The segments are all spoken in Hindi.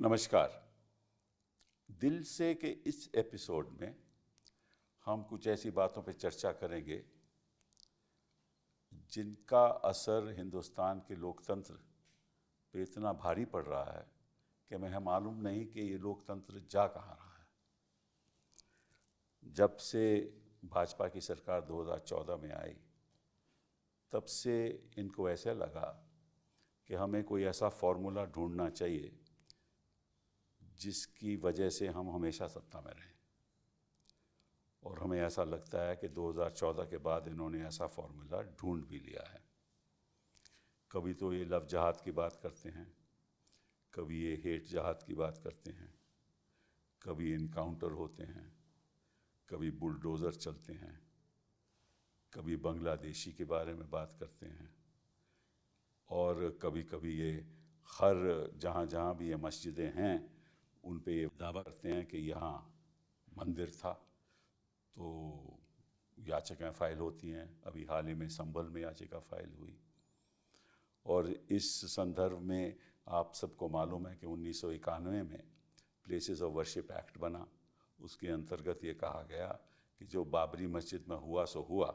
नमस्कार। दिल से के इस एपिसोड में हम कुछ ऐसी बातों पर चर्चा करेंगे जिनका असर हिंदुस्तान के लोकतंत्र पे इतना भारी पड़ रहा है कि हमें मालूम नहीं कि ये लोकतंत्र जा कहाँ रहा है। जब से भाजपा की सरकार 2014 में आई तब से इनको ऐसे लगा कि हमें कोई ऐसा फॉर्मूला ढूंढना चाहिए जिसकी वजह से हम हमेशा सत्ता में रहें। और हमें ऐसा लगता है कि 2014 के बाद इन्होंने ऐसा फॉर्मूला ढूंढ भी लिया है। कभी तो ये लव जहाद की बात करते हैं, कभी ये हेट जहाद की बात करते हैं, कभी इनकाउंटर होते हैं, कभी बुलडोज़र चलते हैं, कभी बांग्लादेशी के बारे में बात करते हैं, और कभी कभी ये हर जहाँ भी ये मस्जिदें हैं उन पे ये दावा करते हैं कि यहाँ मंदिर था। तो याचिकाएं फाइल होती हैं। अभी हाल ही में संभल में याचिका फाइल हुई। और इस संदर्भ में आप सबको मालूम है कि 1991 में प्लेसेस ऑफ वर्शिप एक्ट बना। उसके अंतर्गत ये कहा गया कि जो बाबरी मस्जिद में हुआ सो हुआ,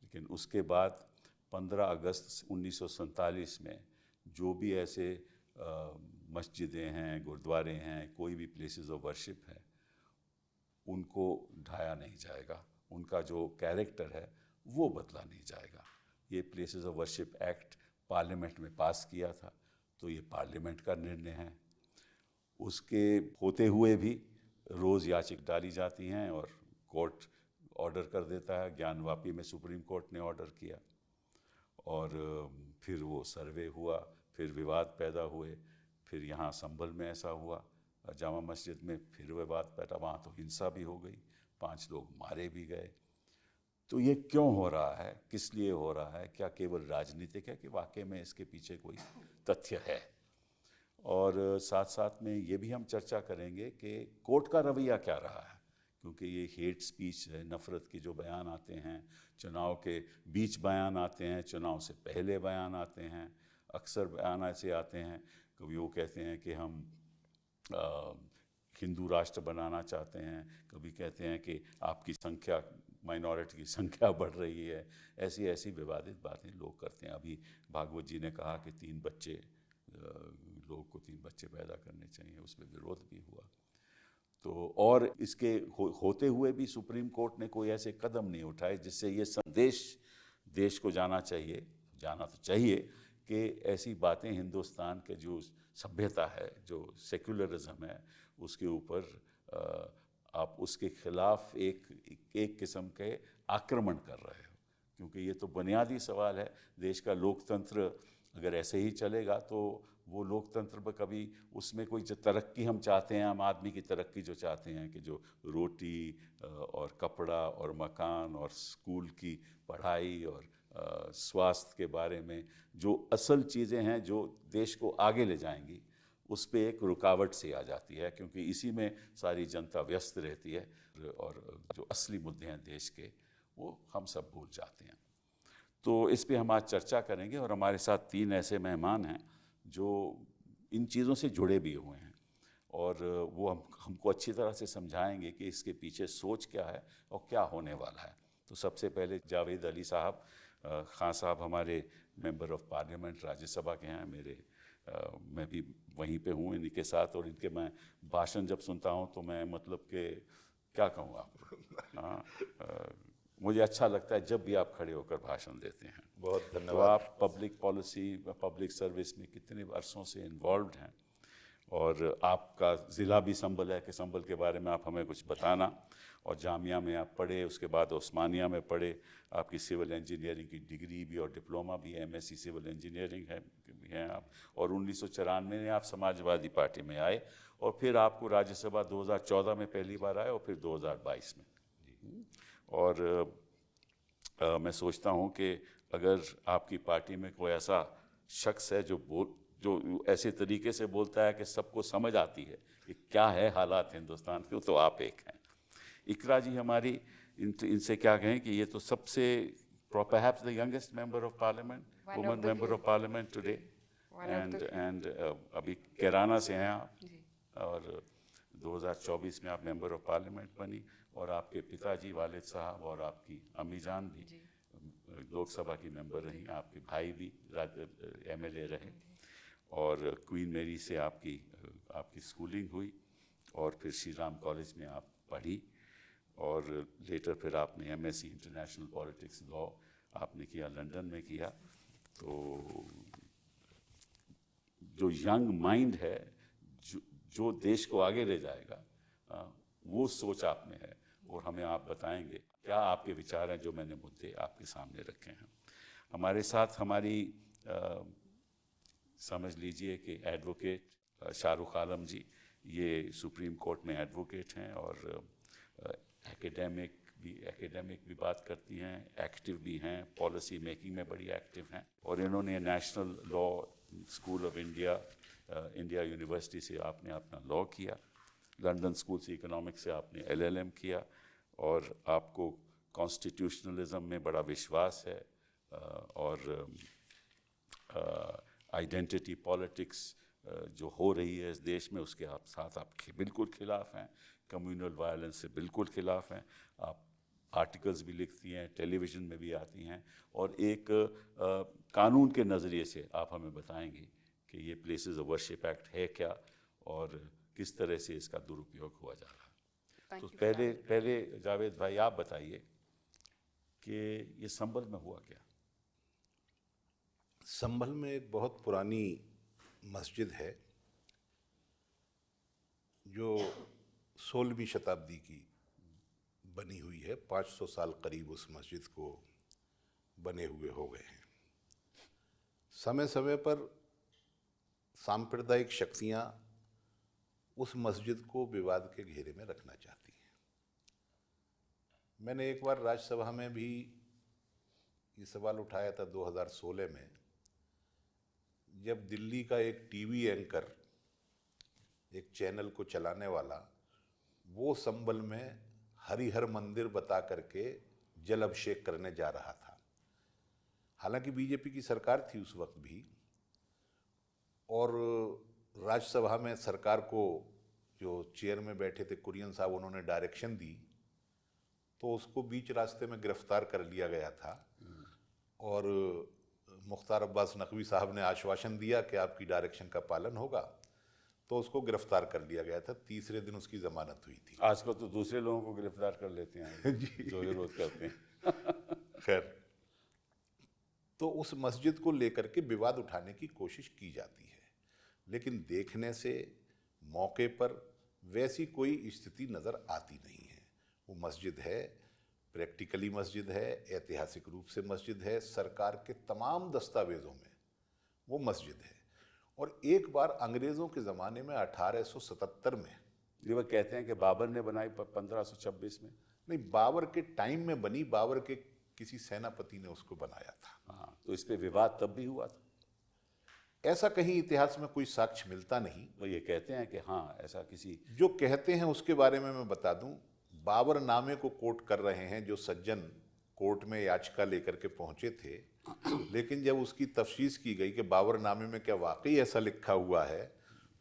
लेकिन उसके बाद 15 अगस्त 1947 में जो भी ऐसे मस्जिदें हैं, गुरुद्वारे हैं, कोई भी प्लेसेस ऑफ वर्शिप है, उनको ढाया नहीं जाएगा। उनका जो कैरेक्टर है वो बदला नहीं जाएगा। ये places of worship act parliament में पास किया था, तो ये पार्लियामेंट का निर्णय है। उसके होते हुए भी रोज़ याचिका डाली जाती हैं और कोर्ट ऑर्डर कर देता है। ज्ञानवापी में सुप्रीम कोर्ट ने ऑर्डर किया और फिर वो सर्वे हुआ, फिर विवाद पैदा हुए, फिर यहाँ संभल में ऐसा हुआ, जामा मस्जिद में फिर विवाद पैदा, वहाँ तो हिंसा भी हो गई, 5 लोग मारे भी गए। तो ये क्यों हो रहा है, किस लिए हो रहा है? क्या केवल राजनीतिक है कि वाकई में इसके पीछे कोई तथ्य है? और साथ साथ में ये भी हम चर्चा करेंगे कि कोर्ट का रवैया क्या रहा है, क्योंकि ये हेट स्पीच है, नफ़रत के जो बयान आते हैं, चुनाव के बीच बयान आते हैं, चुनाव से पहले बयान आते हैं, अक्सर बयान ऐसे आते हैं। कभी वो कहते हैं कि हम हिंदू राष्ट्र बनाना चाहते हैं, कभी कहते हैं कि आपकी संख्या, माइनॉरिटी की संख्या बढ़ रही है। ऐसी ऐसी विवादित बातें लोग करते हैं। अभी भागवत जी ने कहा कि 3 बच्चे, लोग को 3 बच्चे पैदा करने चाहिए, उसमें विरोध भी हुआ। तो और इसके होते हुए भी सुप्रीम कोर्ट ने कोई ऐसे कदम नहीं उठाए जिससे ये संदेश देश को जाना तो चाहिए कि ऐसी बातें हिंदुस्तान के जो सभ्यता है, जो सेक्युलरिज्म है, उसके ऊपर आप उसके खिलाफ एक किस्म के आक्रमण कर रहे हो। क्योंकि ये तो बुनियादी सवाल है। देश का लोकतंत्र अगर ऐसे ही चलेगा तो वो लोकतंत्र पर कभी उसमें कोई जो तरक्की हम चाहते हैं, आम आदमी की तरक्की जो चाहते हैं कि जो रोटी और कपड़ा और मकान और स्कूल की पढ़ाई और स्वास्थ्य के बारे में जो असल चीज़ें हैं जो देश को आगे ले जाएंगी, उस पर एक रुकावट सी आ जाती है, क्योंकि इसी में सारी जनता व्यस्त रहती है और जो असली मुद्दे हैं देश के वो हम सब भूल जाते हैं। तो इस पे हम आज चर्चा करेंगे और हमारे साथ 3 ऐसे मेहमान हैं जो इन चीज़ों से जुड़े भी हुए हैं और वो हमको अच्छी तरह से समझाएंगे कि इसके पीछे सोच क्या है और क्या होने वाला है। तो सबसे पहले जावेद अली साहब, खान साहब हमारे मेंबर ऑफ पार्लियामेंट राज्यसभा के हैं। मैं भी वहीं पे हूँ इनके साथ, और इनके मैं भाषण जब सुनता हूँ तो मैं मतलब कि क्या कहूँ आपको, मुझे अच्छा लगता है जब भी आप खड़े होकर भाषण देते हैं। बहुत धन्यवाद। तो आप पब्लिक पॉलिसी, पब्लिक सर्विस में कितने वर्षों से इन्वॉल्व्ड हैं, और आपका ज़िला भी संभल है कि संभल के बारे में आप हमें कुछ बताना। और जामिया में आप पढ़े, उसके बाद ओस्मानिया में पढ़े, आपकी सिविल इंजीनियरिंग की डिग्री भी और डिप्लोमा भी है, एमएससी सिविल इंजीनियरिंग है आप। और 1994 में आप समाजवादी पार्टी में आए और फिर आपको राज्यसभा 2014 में पहली बार आए और फिर 2022 में। और मैं सोचता हूँ कि अगर आपकी पार्टी में कोई ऐसा शख्स है जो ऐसे तरीके से बोलता है कि सबको समझ आती है कि क्या है हालात हिंदुस्तान के, तो आप एक हैं। इकरा जी हमारी, इनसे क्या कहें कि ये तो सबसे perhaps the youngest member of parliament, woman member of parliament today, and अभी कैराना से हैं आप, और 2024 में आप मेंबर ऑफ पार्लियामेंट बनी, और आपके पिताजी वालिद साहब और आपकी अम्मी जान भी लोकसभा की मेंबर रही, आपके भाई भी MLA रहे, और क्वीन मेरी से आपकी स्कूलिंग हुई, और फिर श्री राम कॉलेज में आप पढ़ी, और लेटर फिर आपने MSc इंटरनेशनल पॉलिटिक्स लॉ आपने किया, लंदन में किया। तो जो यंग माइंड है, जो देश को आगे ले जाएगा, वो सोच आप में है, और हमें आप बताएंगे क्या आपके विचार हैं जो मैंने मुद्दे आपके सामने रखे हैं। हमारे साथ हमारी समझ लीजिए कि एडवोकेट शाहरुख आलम जी, ये सुप्रीम कोर्ट में एडवोकेट हैं, और एकेडमिक भी बात करती हैं, एक्टिव भी हैं, पॉलिसी मेकिंग में बड़ी एक्टिव हैं, और इन्होंने national law school of India university से आपने अपना लॉ किया, लंदन स्कूल से इकोनॉमिक्स से आपने LLM किया, और आपको कॉन्स्टिट्यूशनलिज्म में बड़ा विश्वास है, और आइडेंटिटी पॉलिटिक्स जो हो रही है इस देश में, उसके आप बिल्कुल खिलाफ हैं, कम्युनल वायलेंस से बिल्कुल खिलाफ हैं, आप आर्टिकल्स भी लिखती हैं, टेलीविज़न में भी आती हैं, और एक कानून के नज़रिए से आप हमें बताएंगी कि ये प्लेसेस ऑफ वर्शिप एक्ट है क्या, और किस तरह से इसका दुरुपयोग हुआ जा रहा है। तो पहले जावेद भाई आप बताइए कि ये संभल में हुआ क्या। संभल में एक बहुत पुरानी मस्जिद है जो 16वीं शताब्दी की बनी हुई है। 500 साल करीब उस मस्जिद को बने हुए हो गए हैं। समय समय पर सांप्रदायिक शक्तियाँ उस मस्जिद को विवाद के घेरे में रखना चाहती हैं। मैंने एक बार राज्यसभा में भी ये सवाल उठाया था 2016 में, जब दिल्ली का एक टीवी एंकर, एक चैनल को चलाने वाला, वो संभल में हरिहर मंदिर बता करके जल अभिषेक करने जा रहा था। हालांकि बीजेपी की सरकार थी उस वक्त भी, और राज्यसभा में सरकार को जो चेयर में बैठे थे कुरियन साहब, उन्होंने डायरेक्शन दी, तो उसको बीच रास्ते में गिरफ्तार कर लिया गया था, और मुख्तार अब्बास नकवी साहब ने आश्वासन दिया कि आपकी डायरेक्शन का पालन होगा, तो उसको गिरफ्तार कर लिया गया था। तीसरे दिन उसकी जमानत हुई थी। आजकल तो दूसरे लोगों को गिरफ्तार कर लेते हैं जो विरोध करते हैं। खैर, तो उस मस्जिद को लेकर के विवाद उठाने की कोशिश की जाती है, लेकिन देखने से मौके पर वैसी कोई स्थिति नज़र आती नहीं है। वो मस्जिद है, प्रैक्टिकली मस्जिद है, ऐतिहासिक रूप से मस्जिद है, सरकार के तमाम दस्तावेज़ों में वो मस्जिद है। और एक बार अंग्रेज़ों के ज़माने में 1877 में, ये वो कहते हैं कि बाबर ने बनाई 1526 में। नहीं, बाबर के टाइम में बनी, बाबर के किसी सेनापति ने उसको बनाया था। हाँ, तो इस पे विवाद तब भी हुआ था। ऐसा कहीं इतिहास में कोई साक्ष्य मिलता नहीं। वो ये कहते हैं कि हाँ, ऐसा किसी जो कहते हैं उसके बारे में मैं बता दूं। बाबर नामे को कोट कर रहे हैं जो सज्जन कोर्ट में याचिका लेकर के पहुंचे थे, लेकिन जब उसकी तफ्तीश की गई कि बाबर नामे में क्या वाकई ऐसा लिखा हुआ है,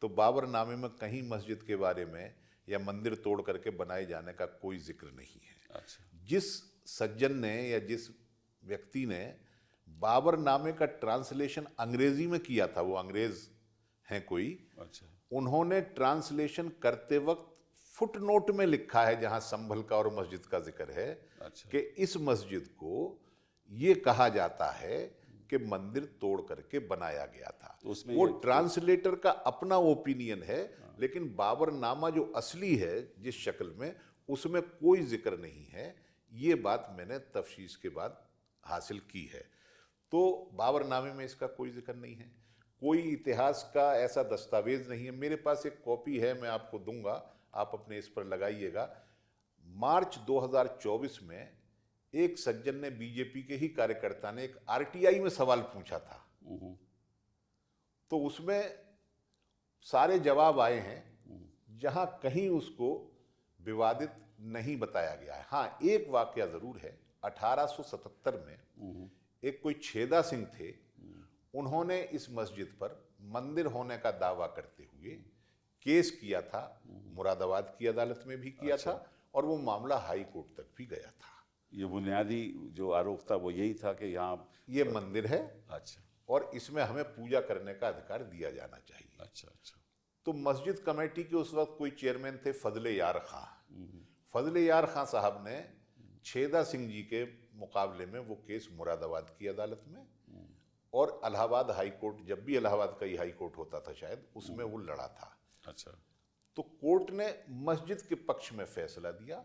तो बाबर नामे में कहीं मस्जिद के बारे में या मंदिर तोड़ करके बनाए जाने का कोई जिक्र नहीं है। अच्छा। जिस सज्जन ने या जिस व्यक्ति ने बाबर नामे का ट्रांसलेशन अंग्रेजी में किया था, वो अंग्रेज हैं कोई। अच्छा। उन्होंने ट्रांसलेशन करते वक्त फुटनोट में लिखा है, जहां संभल का और मस्जिद का जिक्र है। अच्छा। कि इस मस्जिद को ये कहा जाता है कि मंदिर तोड़ करके बनाया गया था। तो उसमें वो ट्रांसलेटर का अपना ओपिनियन है, लेकिन बाबरनामा जो असली है जिस शक्ल में, उसमें कोई जिक्र नहीं है। ये बात मैंने तफ्तीश के बाद हासिल की है। तो बाबरनामे में इसका कोई जिक्र नहीं है, कोई इतिहास का ऐसा दस्तावेज नहीं है। मेरे पास एक कॉपी है, मैं आपको दूंगा, आप अपने इस पर लगाइएगा। मार्च 2024 में एक सज्जन ने, बीजेपी के ही कार्यकर्ता ने, एक आरटीआई में सवाल पूछा था, तो उसमें सारे जवाब आए हैं, जहां कहीं उसको विवादित नहीं बताया गया है। हाँ, एक वाकया जरूर है। 1877 में एक कोई छेदा सिंह थे, उन्होंने इस मस्जिद पर मंदिर होने का दावा करते हुए केस किया था, मुरादाबाद की अदालत में भी किया था और वो मामला हाई कोर्ट तक भी गया था। ये बुनियादी जो आरोप था वो यही था कि यहाँ ये मंदिर है अच्छा और इसमें हमें पूजा करने का अधिकार दिया जाना चाहिए। अच्छा अच्छा तो मस्जिद कमेटी के उस वक्त कोई चेयरमैन थे फजले यार खां। फजले यार खां साहब ने छेदा सिंह जी के मुकाबले में वो केस मुरादाबाद की अदालत में और इलाहाबाद हाई कोर्ट, जब भी इलाहाबाद का ही हाई कोर्ट होता था शायद, उसमें वो लड़ा था। अच्छा तो कोर्ट ने मस्जिद के पक्ष में फैसला दिया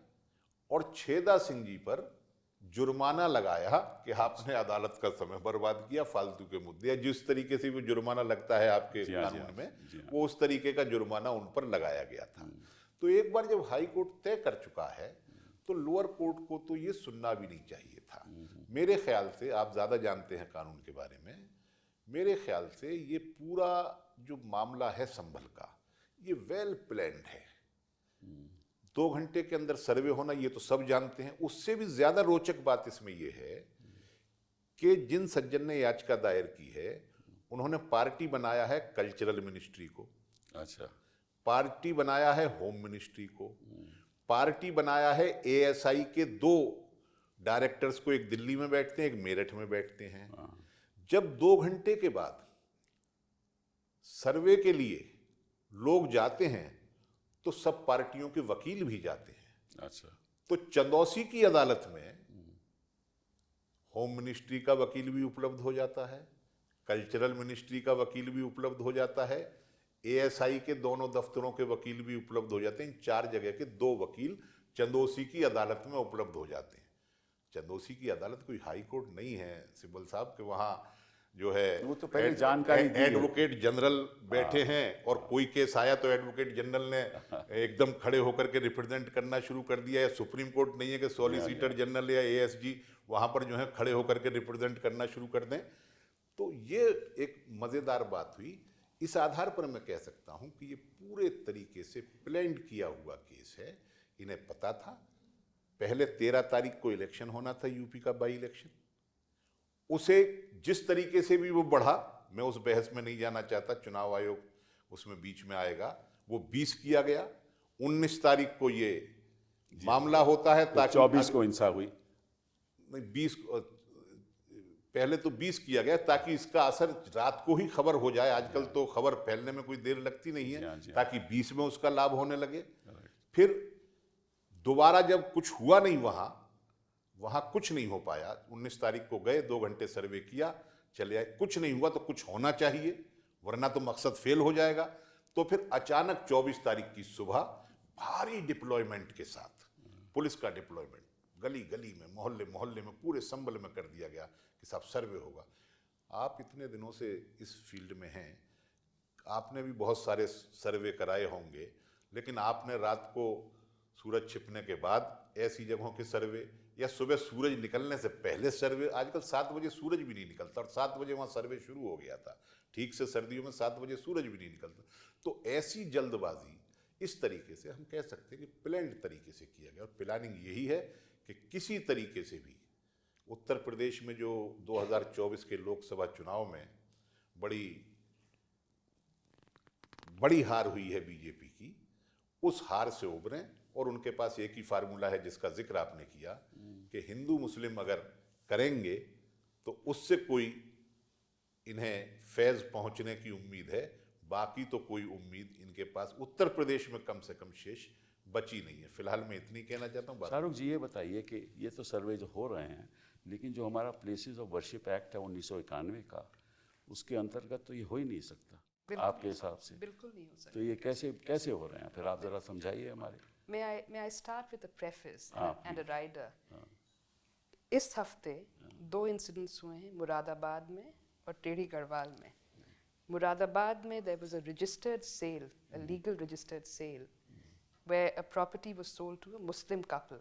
और छेदा सिंह जी पर जुर्माना लगाया कि आपने अदालत का समय बर्बाद किया, फालतू के मुद्दे, जिस तरीके से वो जुर्माना लगता है आपके जी हाँ, कानून में, जी हाँ। वो उस तरीके का जुर्माना उन पर लगाया गया था। तो एक बार जब हाई कोर्ट तय कर चुका है तो लोअर कोर्ट को तो ये सुनना भी नहीं चाहिए था। मेरे ख्याल से, आप ज़्यादा जानते हैं कानून के बारे में, मेरे ख्याल से ये पूरा जो मामला है संभल का, ये वेल प्लान्ड है। 2 घंटे के अंदर सर्वे होना, ये तो सब जानते हैं। उससे भी ज्यादा रोचक बात इसमें यह है कि जिन सज्जन ने याचिका दायर की है उन्होंने पार्टी बनाया है कल्चरल मिनिस्ट्री को, अच्छा पार्टी बनाया है होम मिनिस्ट्री को, पार्टी बनाया है एएसआई के 2 डायरेक्टर्स को, एक दिल्ली में बैठते हैं, एक मेरठ में बैठते हैं। जब 2 घंटे के बाद सर्वे के लिए लोग जाते हैं तो सब पार्टियों के वकील भी जाते हैं। अच्छा तो चंदौसी की अदालत में होम मिनिस्ट्री का वकील भी उपलब्ध हो जाता है, कल्चरल मिनिस्ट्री का वकील भी उपलब्ध हो जाता है, एएसआई के दोनों दफ्तरों के वकील भी उपलब्ध हो जाते हैं। इन 4 जगह के 2 वकील चंदौसी की अदालत में उपलब्ध हो जाते हैं। चंदौसी की अदालत कोई हाई कोर्ट नहीं है सिब्बल साहब के, वहाँ जो है वो तो पहले जानकारी दी है। एडवोकेट जनरल बैठे हैं और कोई केस आया तो एडवोकेट जनरल ने एकदम खड़े होकर के रिप्रेजेंट करना शुरू कर दिया है। सुप्रीम कोर्ट नहीं है कि सॉलिसिटर जनरल या एएसजी वहाँ पर जो है खड़े होकर के रिप्रेजेंट करना शुरू कर दें। तो ये एक मज़ेदार बात हुई। इस आधार पर मैं कह सकता हूँ कि ये पूरे तरीके से प्लान्ड किया हुआ केस है। इन्हें पता था पहले 13 तारीख को इलेक्शन होना था, यूपी का बाई इलेक्शन। उसे जिस तरीके से भी वो बढ़ा, मैं उस बहस में नहीं जाना चाहता, चुनाव आयोग उसमें बीच में आएगा, वो 20 किया गया। 19 तारीख को ये मामला होता है ताकि 24 को हिंसा हुई, नहीं 20 पहले तो 20 किया गया ताकि इसका असर रात को ही खबर हो जाए। आजकल तो खबर फैलने में कोई देर लगती नहीं है, ताकि 20 में उसका लाभ होने लगे। फिर दोबारा जब कुछ हुआ नहीं, वहां कुछ नहीं हो पाया, 19 तारीख को गए, 2 घंटे सर्वे किया, चले आए, कुछ नहीं हुआ तो कुछ होना चाहिए वरना तो मकसद फेल हो जाएगा। तो फिर अचानक 24 तारीख की सुबह भारी डिप्लॉयमेंट के साथ, पुलिस का डिप्लॉयमेंट, गली गली में, मोहल्ले मोहल्ले में, पूरे संबल में कर दिया गया कि साहब सर्वे होगा। आप इतने दिनों से इस फील्ड में हैं, आपने भी बहुत सारे सर्वे कराए होंगे, लेकिन आपने रात को सूरज छिपने के बाद ऐसी जगहों के सर्वे या सुबह सूरज निकलने से पहले सर्वे, आजकल 7 बजे सूरज भी नहीं निकलता और 7 बजे वहाँ सर्वे शुरू हो गया था, ठीक से सर्दियों में 7 बजे सूरज भी नहीं निकलता। तो ऐसी जल्दबाजी, इस तरीके से हम कह सकते हैं कि प्लान्ड तरीके से किया गया। और प्लानिंग यही है कि किसी तरीके से भी उत्तर प्रदेश में जो 2024 के लोकसभा चुनाव में बड़ी हार हुई है बीजेपी की, उस हार से उभरें। और उनके पास एक ही फार्मूला है जिसका जिक्र आपने किया कि हिंदू मुस्लिम अगर करेंगे तो उससे कोई इन्हें फैज़ पहुंचने की उम्मीद है, बाकी तो कोई उम्मीद इनके पास उत्तर प्रदेश में कम से कम शेष बची नहीं है। फिलहाल मैं इतनी कहना चाहता हूँ। शाहरुख जी ये बताइए कि ये तो सर्वे जो हो रहे हैं, लेकिन जो हमारा प्लेसेस ऑफ वर्शिप एक्ट है 1991 का, उसके अंतर्गत तो ये हो ही नहीं सकता आपके हिसाब से। बिल्कुल नहीं हो सकता। तो ये कैसे हो रहे हैं फिर, आप जरा समझाइए हमारे। May I start with a preface and a rider? इस हफ्ते 2 इंसिडेंट्स हुए हैं मुरादाबाद में और टेढ़ी गढ़वाल में। मुरादाबाद में there was a registered sale, a legal registered sale, where a property was sold to a Muslim couple.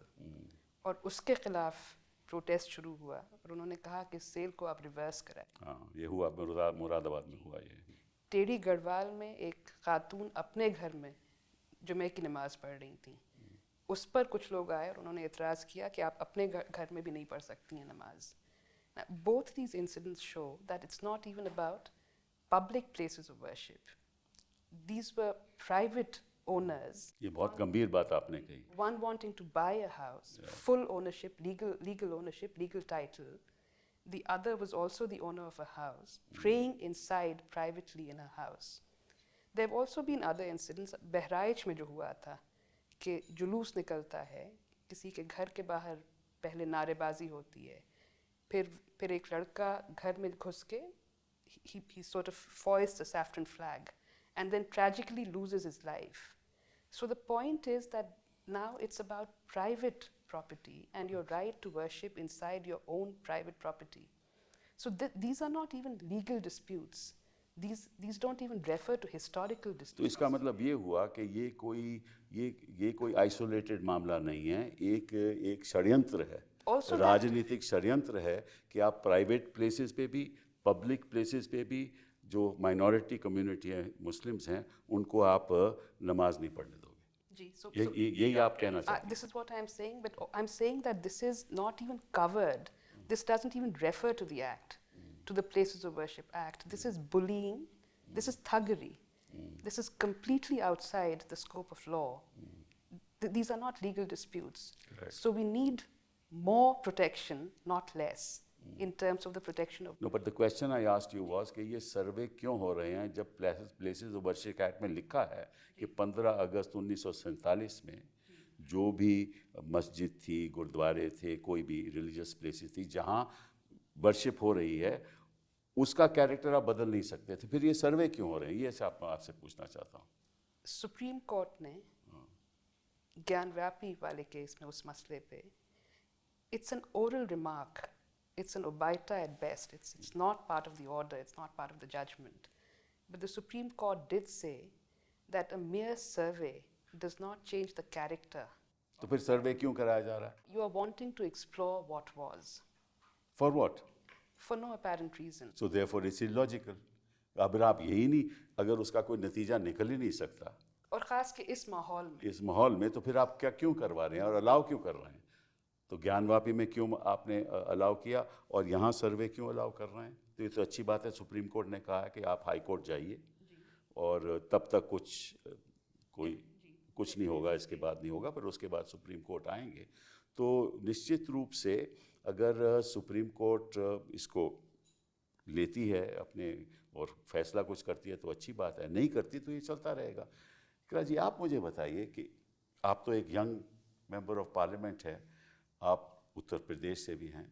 और उसके खिलाफ प्रोटेस्ट शुरू हुआ और उन्होंने कहा कि सेल को आप रिवर्स कराएं। हाँ, ये हुआ मुरादाबाद में हुआ ये। टेढ़ी गढ़वाल में एक खातून अपने घर में जुमे की नमाज पढ़ रही थी, उस पर कुछ लोग आए और उन्होंने एतराज़ किया कि आप अपने घर में भी नहीं पढ़ सकती हैं नमाज। Both these incidents show that it's not even about public places of worship. these were private owners. ये बहुत गंभीर बात आपने कही। One wanting to buy a house, full ownership, legal ownership, legal title. The other was also the owner of a house, praying inside privately in a house. There have also been other incidents. Bahraich में जो हुआ था कि जुलूस निकलता है, किसी के घर के बाहर पहले नारेबाजी होती है, फिर एक लड़का घर में घुस के he sort of foists a saffron flag and then tragically loses his life. So the point is that now it's about private property and your right to worship inside your own private property. So these are not even legal disputes. These don't even refer to historical disputes. तो इसका मतलब ये हुआ कि ये कोई आइसोलेटेड मामला नहीं है, एक षड्यंत्र है, राजनीतिक षड्यंत्र है कि आप प्राइवेट प्लेसेस पे भी, पब्लिक प्लेसेस पे भी जो माइनॉरिटी कम्युनिटी है, मुस्लिम्स हैं, उनको आप नमाज नहीं पढ़ने दोगे। यही आप कहना चाहते हैं? This is what I'm saying, but I'm saying that this is not even covered. This doesn't even refer to the act, to the Places of Worship Act. This is bullying. This is thuggery. This is completely outside the scope of law. These are not legal disputes. Right. So we need more protection, not less, in terms of the protection of. No, but the question I asked you was कि ये सर्वे क्यों हो रहे हैं जब प्लेसेस ऑफ वर्शिप एक्ट में लिखा है कि 15 अगस्त 1947 में जो भी मस्जिद थी, गुरुद्वारे थे, कोई भी रिलीजियस प्लेसेस थी जहाँ वर्शिप हो रही है, उसका कैरेक्टर आप बदल नहीं सकते थे, फिर ये सर्वे क्यों हो रहे हैं? ये आपसे पूछना चाहता हूँ। सुप्रीम कोर्ट ने ज्ञानव्यापी वाले केस में उस मसले पे, it's an oral remark, it's an obiter at best, it's not part of the order, it's not part of the judgment. But the Supreme Court did say that a mere survey does not change the character. तो फिर सर्वे क्यों कराया जा रहा है? You are wanting to explore what was. For what? For no apparent reason. So therefore it's illogical. अगर आप यही नहीं, अगर उसका कोई नतीजा निकल ही नहीं सकता, और ख़ास के इस माहौल में तो फिर आप क्यों करवा रहे हैं और अलाउ क्यों कर रहे हैं? तो ज्ञानवापी में क्यों आपने अलाउ किया और यहाँ सर्वे क्यों अलाउ कर रहे हैं? तो ये तो अच्छी बात है, सुप्रीम कोर्ट ने कहा है कि आप हाई कोर्ट जाइए और तब तक कुछ नहीं होगा, इसके बाद नहीं होगा, पर उसके बाद सुप्रीम कोर्ट आएंगे। तो निश्चित रूप से अगर सुप्रीम कोर्ट इसको लेती है अपने और फैसला कुछ करती है तो अच्छी बात है, नहीं करती तो ये चलता रहेगा। इकरा जी, आप मुझे बताइए कि आप तो एक यंग मेंबर ऑफ पार्लियामेंट हैं, आप उत्तर प्रदेश से भी हैं,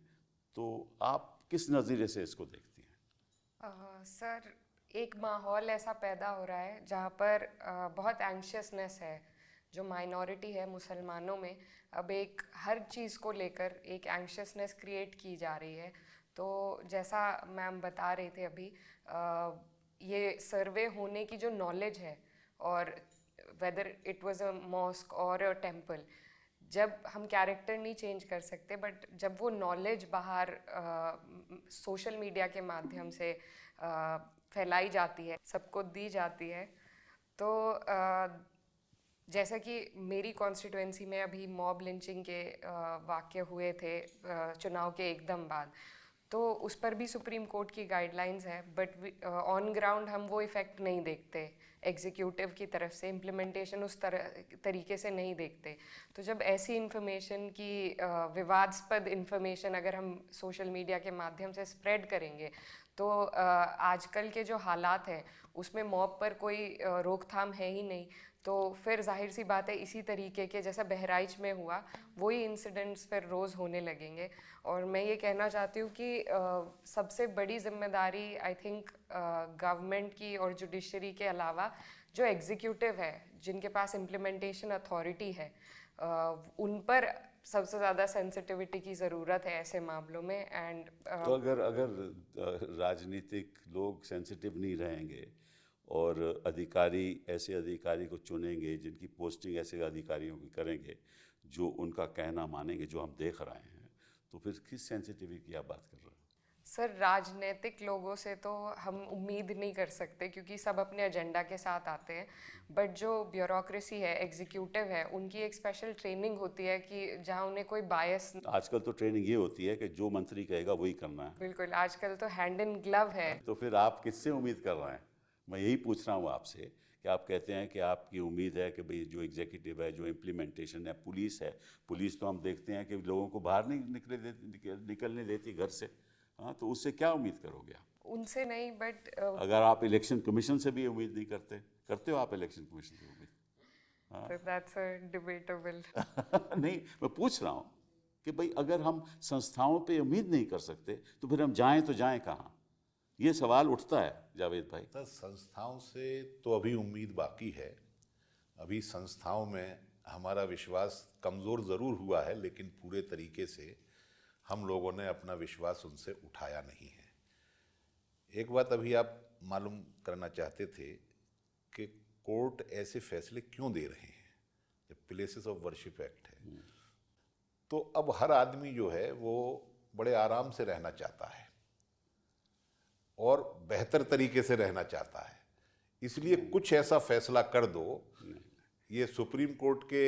तो आप किस नज़रिए से इसको देखती हैं? सर, एक माहौल ऐसा पैदा हो रहा है जहाँ पर बहुत एंग्शियसनेस है, जो माइनॉरिटी है मुसलमानों में, अब एक हर चीज़ को लेकर एक एंग्शियसनेस क्रिएट की जा रही है। तो जैसा मैम बता रहे थे अभी, ये सर्वे होने की जो नॉलेज है, और whether it was a mosque और अ टेम्पल, जब हम कैरेक्टर नहीं चेंज कर सकते, बट जब वो नॉलेज बाहर सोशल मीडिया के माध्यम से फैलाई जाती है, सबको दी जाती है, तो जैसा कि मेरी कॉन्स्टिट्यूएंसी में अभी मॉब लिंचिंग के वाक़ये हुए थे चुनाव के एकदम बाद, तो उस पर भी सुप्रीम कोर्ट की गाइडलाइंस है, बट ऑन ग्राउंड हम वो इफ़ेक्ट नहीं देखते, एग्जीक्यूटिव की तरफ से इम्प्लीमेंटेशन उस तरीके से नहीं देखते। तो जब ऐसी इन्फॉर्मेशन की विवादास्पद इन्फॉर्मेशन अगर हम सोशल मीडिया के माध्यम से स्प्रेड करेंगे, तो आजकल के जो हालात हैं उसमें मॉब पर कोई रोकथाम है ही नहीं, तो फिर जाहिर सी बात है इसी तरीके के जैसा बहराइच में हुआ वही इंसिडेंट्स फिर रोज़ होने लगेंगे। और मैं ये कहना चाहती हूँ कि सबसे बड़ी जिम्मेदारी आई थिंक गवर्नमेंट की और जुडिशरी के अलावा जो एग्जीक्यूटिव है, जिनके पास इम्प्लीमेंटेशन अथॉरिटी है, उन पर सबसे ज़्यादा सेंसिटिविटी की ज़रूरत है ऐसे मामलों में। एंड तो अगर राजनीतिक लोग सेंसिटिव नहीं रहेंगे और ऐसे अधिकारी को चुनेंगे जिनकी पोस्टिंग ऐसे अधिकारियों की करेंगे जो उनका कहना मानेंगे, जो हम देख रहे हैं, तो फिर किस सेंसिटिविटी की आप बात कर रहे हैं? सर, राजनीतिक लोगों से तो हम उम्मीद नहीं कर सकते क्योंकि सब अपने एजेंडा के साथ आते हैं, बट जो ब्यूरोक्रेसी है, एग्जीक्यूटिव है, उनकी एक स्पेशल ट्रेनिंग होती है कि जहां उन्हें कोई बायस। आजकल तो ट्रेनिंग ये होती है कि जो मंत्री कहेगा वही करना है। बिल्कुल, आजकल तो हैंड इन ग्लव है। तो फिर आप किससे उम्मीद कर रहे हैं? मैं यही पूछ रहा हूँ आपसे कि कि आप कहते हैं कि आपकी उम्मीद है कि भाई जो एग्जीक्यूटिव है, जो इम्प्लीमेंटेशन है, पुलिस तो हम देखते हैं कि लोगों को बाहर नहीं निकलने देती घर से। हाँ, तो उससे क्या उम्मीद करोगे आप? उनसे नहीं, बट अगर आप इलेक्शन कमीशन से भी उम्मीद नहीं करते हो आप इलेक्शन कमीशन से उम्मीद? That's a debatable. नहीं, मैं पूछ रहा हूँ कि भाई अगर हम संस्थाओं पे उम्मीद नहीं कर सकते तो फिर हम जाएं तो जाएं कहाँ? ये सवाल उठता है जावेद भाई। तो संस्थाओं से तो अभी उम्मीद बाकी है। अभी संस्थाओं में हमारा विश्वास कमज़ोर ज़रूर हुआ है, लेकिन पूरे तरीके से हम लोगों ने अपना विश्वास उनसे उठाया नहीं है। एक बात अभी आप मालूम करना चाहते थे कि कोर्ट ऐसे फैसले क्यों दे रहे हैं जब प्लेसेस ऑफ वर्शिप एक्ट है। तो अब हर आदमी जो है वो बड़े आराम से रहना चाहता है और बेहतर तरीके से रहना चाहता है, इसलिए कुछ ऐसा फैसला कर दो। ये सुप्रीम कोर्ट के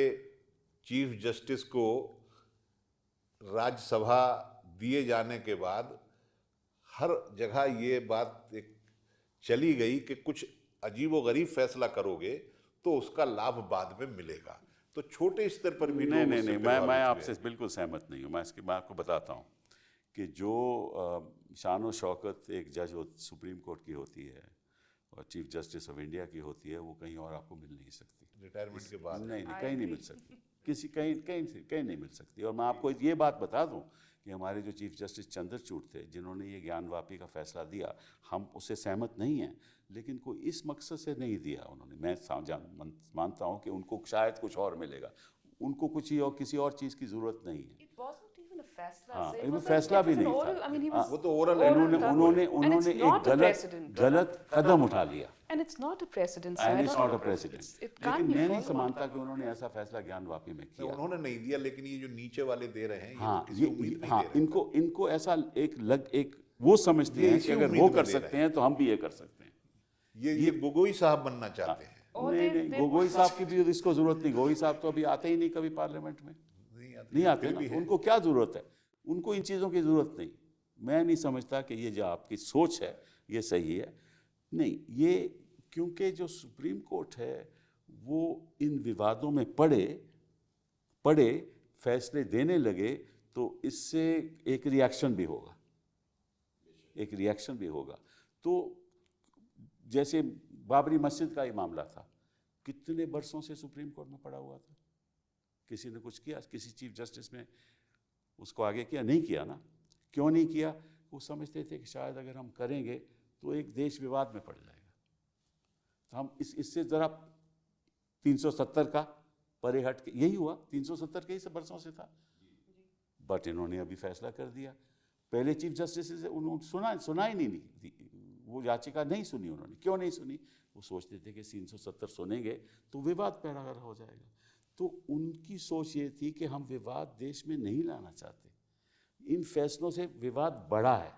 चीफ जस्टिस को राज्यसभा दिए जाने के बाद हर जगह ये बात एक चली गई कि कुछ अजीबोगरीब फैसला करोगे तो उसका लाभ बाद में मिलेगा। तो छोटे स्तर पर भी नहीं लोग नहीं उससे नहीं, मैं प्रभावित आपसे हुए। बिल्कुल सहमत नहीं हूँ। मैं आपको बताता हूँ कि जो शान और शौकत एक जज सुप्रीम कोर्ट की होती है और चीफ जस्टिस ऑफ इंडिया की होती है, वो कहीं और आपको मिल नहीं सकती। रिटायरमेंट के बाद नहीं, कहीं नहीं मिल सकती, कहीं नहीं मिल सकती। और मैं आपको ये बात बता दूं कि हमारे जो चीफ जस्टिस चंद्रचूड़ थे, जिन्होंने ये ज्ञानवापी का फैसला दिया, हम उससे सहमत नहीं हैं, लेकिन कोई इस मकसद से नहीं दिया उन्होंने। मैं मानता हूँ कि उनको शायद कुछ और मिलेगा, उनको कुछ ही और किसी और चीज़ की ज़रूरत नहीं है। It wasn't even a फैसला. हाँ, It वो was फैसला it भी was an नहीं oral, था। I mean, he हाँ, was वो तो ओरल उन्होंने And it's एक not a precedent. गलत कदम उठा लिया। And it's not a precedent. So I and it's don't- not a president. It can't लेकिन be मैं नहीं followed. मानता कि उन्होंने ऐसा फैसला ज्ञानवापी में किया। उन्होंने नहीं दिया, लेकिन ये जो नीचे वाले दे रहे हैं, ये हाँ, तो किसी उम्मीद नहीं हाँ, दे रहे। इनको ऐसा एक वो समझते ये हैं इसी कि अगर उम्मीद वो में कर दे सकते रहे हैं तो हम भी ये कर सकते हैं। ये गोगोई साहब बनना चाहते हैं। Oh, नहीं they- गोगोई साहब की भी इसको जरूरत नहीं। गोगोई साहब तो अभी आते ही नहीं कभी पार्लियामेंट में, नहीं आते फिर भी ना। है। उनको क्या जरूरत है? उनको इन चीज़ों की जरूरत नहीं। मैं नहीं समझता कि ये जो आपकी सोच है ये सही है। नहीं, ये क्योंकि जो सुप्रीम कोर्ट है वो इन विवादों में पड़े फैसले देने लगे, तो इससे एक रिएक्शन भी होगा। तो जैसे बाबरी मस्जिद का ही मामला था, कितने बरसों से सुप्रीम कोर्ट में पड़ा हुआ था, किसी ने कुछ किया? किसी चीफ जस्टिस ने उसको आगे किया? नहीं किया ना। क्यों नहीं किया? वो समझते थे कि शायद अगर हम करेंगे तो एक देश विवाद में पड़ जाएगा। तो हम इससे ज़रा 370 का परे हट के, यही हुआ 370 के ही सब बरसों से था, बट इन्होंने अभी फैसला कर दिया। पहले चीफ जस्टिस से उन्होंने सुना ही नहीं, वो याचिका नहीं सुनी उन्होंने। क्यों नहीं सुनी? वो सोचते थे कि 370 सुनेंगे तो विवाद पैदा हो जाएगा। तो उनकी सोच ये थी कि हम विवाद देश में नहीं लाना चाहते। इन फैसलों से विवाद बढ़ा है,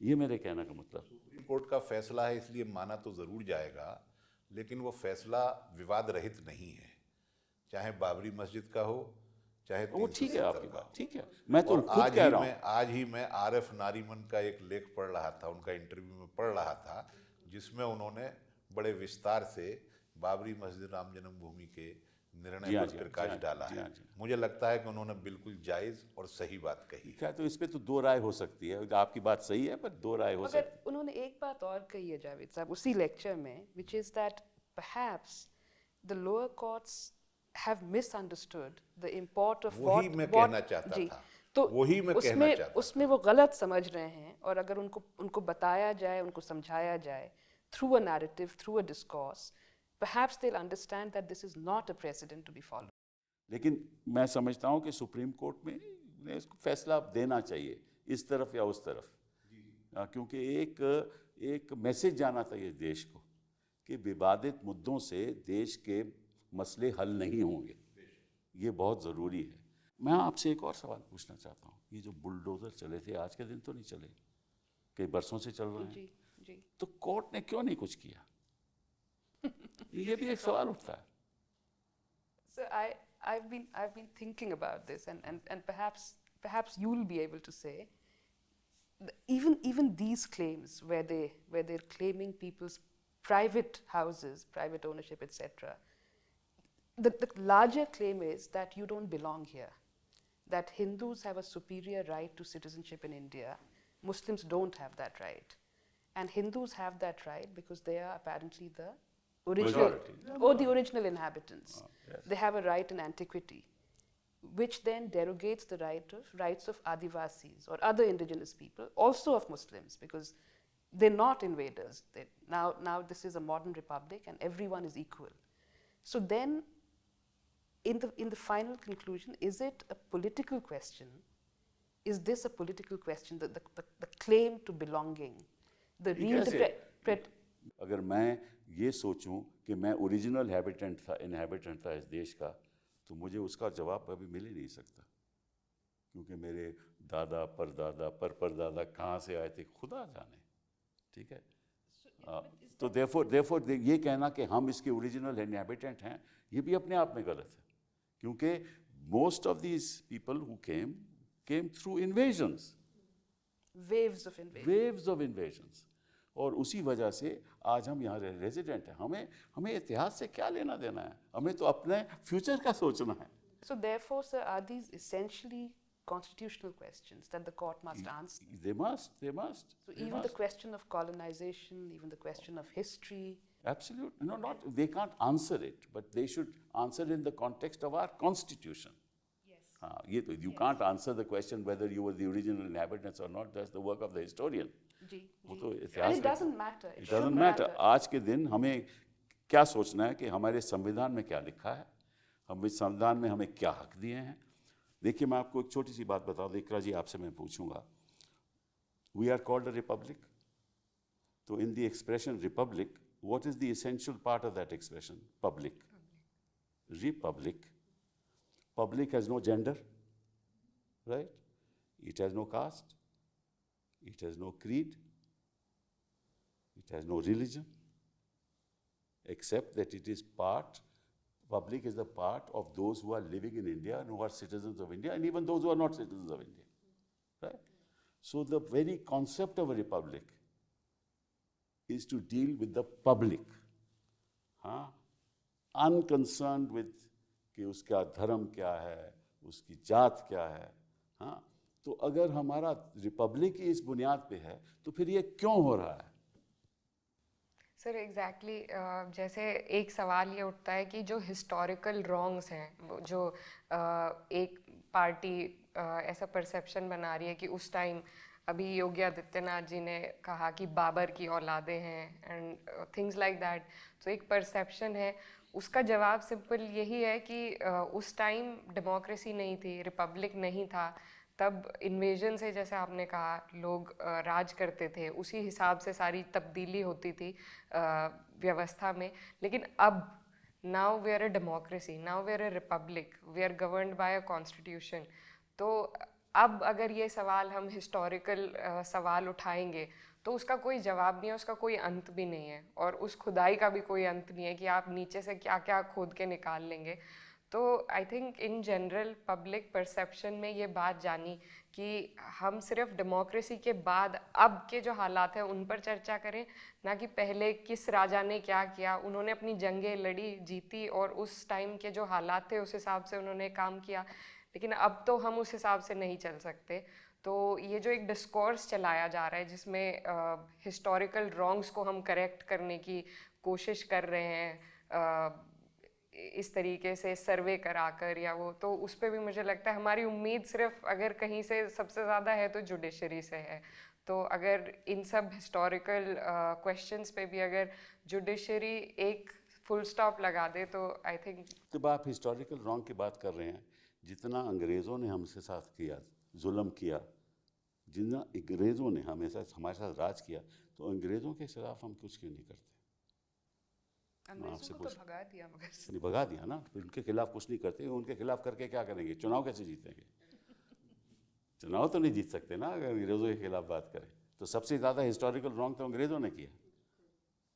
ये मेरे कहने का मतलब। सुप्रीम कोर्ट का फैसला है, इसलिए माना तो जरूर जाएगा, लेकिन वो फैसला विवाद रहित नहीं है। चाहे बाबरी मस्जिद का हो, चाहे वो ठीक है, 370 आपकी का बात हो। ठीक है। मैं तो और खुद कह रहा हूँ, आज ही मैं आरएफ नारीमन का एक लेख पढ़ रहा था, उनका इंटरव्यू में पढ़ रहा था, जिसमें उन्होंने बड़े विस्तार से बाबरी मस्जिद राम जन्मभूमि के निर्णय पर प्रकाश डाला है। मुझे लगता है कि उन्होंने बिल्कुल जायज और सही बात कही। क्या तो इस पे तो दो राय हो सकती है। आपकी बात सही है, पर दो राय हो सकती मगर उन्होंने एक बात और कही है जावेद साहब उसी लेक्चर में, which is that perhaps the lower courts have misunderstood the import of वही मैं कहना चाहता जी, था। तो वही मैं कहना चाहता था। उसमें वो गलत समझ रहे हैं, और अगर उनको बताया जाए, उनको समझाया जाए through a narrative, through a discourse, perhaps they'll understand that this is not a precedent to be followed. लेकिन मैं समझता हूँ कि सुप्रीम कोर्ट में इसको फैसला देना चाहिए, इस तरफ या उस तरफ। क्योंकि एक मैसेज जाना चाहिए देश को कि विवादित मुद्दों से देश के मसले हल नहीं होंगे। ये बहुत ज़रूरी है। मैं आपसे एक और सवाल पूछना चाहता हूँ। ये जो बुलडोज़र चले थे, आज के दिन तो नहीं चले, कई बरसों से चल रहे हैं, जी। तो कोर्ट ने क्यों नहीं कुछ किया? ये भी एक सवाल उठता है। So I've been thinking about this, and perhaps you'll be able to say, even these claims where they're claiming people's private houses, private ownership, etc. The larger claim is that you don't belong here, that Hindus have a superior right to citizenship in India. Muslims don't have that right. And Hindus have that right because they are apparently the original, Majority. or the original inhabitants. Yes. They have a right in antiquity, which then derogates the rights of Adivasis or other indigenous people, also of Muslims, because they're not invaders. Now this is a modern republic and everyone is equal. So then, in the final conclusion, is it a political question? Is this a political question, the claim to belonging? The reinterpret. अगर मैं ये सोचूं कि मैं ओरिजिनल इनहैबिटेंट था इस देश का, तो मुझे उसका जवाब कभी मिल ही नहीं सकता, क्योंकि मेरे दादा परदादा परदादा कहाँ से आए थे खुदा जाने, ठीक है। तो देयरफॉर ये कहना कि हम इसके ओरिजिनल इनहैबिटेंट हैं, ये भी अपने आप में गलत है, क्योंकि most of these people who came through invasions, waves of invasions. और उसी वजह से आज हम यहाँ रेजिडेंट हैं। हमें इतिहास से क्या लेना देना है, हमें तो अपने फ्यूचर का सोचना है। So therefore, sir, are these essentially constitutional questions that the court must answer? They must. So even the question of colonization, even the question of history. Absolutely. No, they can't answer it, but they should answer in the context of our constitution. Yes. You can't answer the question whether you were the original inhabitants or not. That's the work of the historian. वो तो इतिहास And it doesn't matter. It doesn't matter. आज के दिन हमें क्या सोचना है कि हमारे संविधान में क्या लिखा है, हम इस संविधान में हमें क्या हक दिए हैं। देखिए, मैं आपको एक छोटी सी बात बता दूं, इकरा जी आपसे मैं पूछूंगा, we are called a republic. So in the expression republic, what is the essential part of that expression? Public. Republic. Public has no gender, right? It has no caste. It has no creed. It has no religion, except that it is part. Public is the part of those who are living in India and who are citizens of India, and even those who are not citizens of India, right? So the very concept of a republic is to deal with the public, unconcerned with कि उसका धर्म क्या है, उसकी जात क्या है, तो अगर हमारा रिपब्लिक इस बुनियाद पे है, तो फिर ये क्यों हो रहा है? सर एग्जैक्टली जैसे एक सवाल ये उठता है कि जो हिस्टोरिकल रॉन्ग्स हैं, जो एक पार्टी ऐसा परसेप्शन बना रही है कि उस टाइम अभी योगी आदित्यनाथ जी ने कहा कि बाबर की औलादें हैं एंड थिंग्स लाइक दैट, तो एक परसेप्शन है। उसका जवाब सिंपल यही है कि उस टाइम डेमोक्रेसी नहीं थी, रिपब्लिक नहीं था, तब इन्वेजन से, जैसे आपने कहा, लोग राज करते थे, उसी हिसाब से सारी तब्दीली होती थी व्यवस्था में। लेकिन अब now we are a democracy, now we are a republic, we are governed by a constitution. तो अब अगर ये सवाल हम हिस्टोरिकल सवाल उठाएंगे तो उसका कोई जवाब नहीं है, उसका कोई अंत भी नहीं है, और उस खुदाई का भी कोई अंत नहीं है कि आप नीचे से क्या क्या खोद के निकाल लेंगे। तो I think in general public perception में ये बात जानी कि हम सिर्फ डेमोक्रेसी के बाद अब के जो हालात हैं उन पर चर्चा करें, ना कि पहले किस राजा ने क्या किया। उन्होंने अपनी जंगें लड़ी, जीती, और उस टाइम के जो हालात थे उस हिसाब से उन्होंने काम किया, लेकिन अब तो हम उस हिसाब से नहीं चल सकते। तो ये जो एक डिस्कोर्स चलाया जा रहा है जिसमें हिस्टोरिकल रॉन्ग्स को हम करेक्ट करने की कोशिश कर रहे हैं इस तरीके से सर्वे कराकर या वो, तो उस पर भी मुझे लगता है हमारी उम्मीद सिर्फ अगर कहीं से सबसे ज़्यादा है तो जुडिशरी से है। तो अगर इन सब हिस्टोरिकल क्वेश्चंस पे भी अगर जुडिशरी एक फुल स्टॉप लगा दे तो आई थिंक। जब आप हिस्टोरिकल रॉन्ग की बात कर रहे हैं, जितना अंग्रेज़ों ने हमसे साथ किया, जुल्म किया, जितना अंग्रेज़ों ने हमारे साथ राज किया, तो अंग्रेज़ों के खिलाफ हम कुछ क्यों नहीं करते? अंग्रेजों को तो भगा दिया, मगर नहीं भगा दिया ना, तो उनके खिलाफ कुछ नहीं करते। उनके खिलाफ करके क्या करेंगे? चुनाव कैसे जीतेंगे? चुनाव तो नहीं जीत सकते ना अगर अंग्रेज़ों के खिलाफ बात करें। तो सबसे ज़्यादा हिस्टोरिकल रॉन्ग तो अंग्रेज़ों ने किया,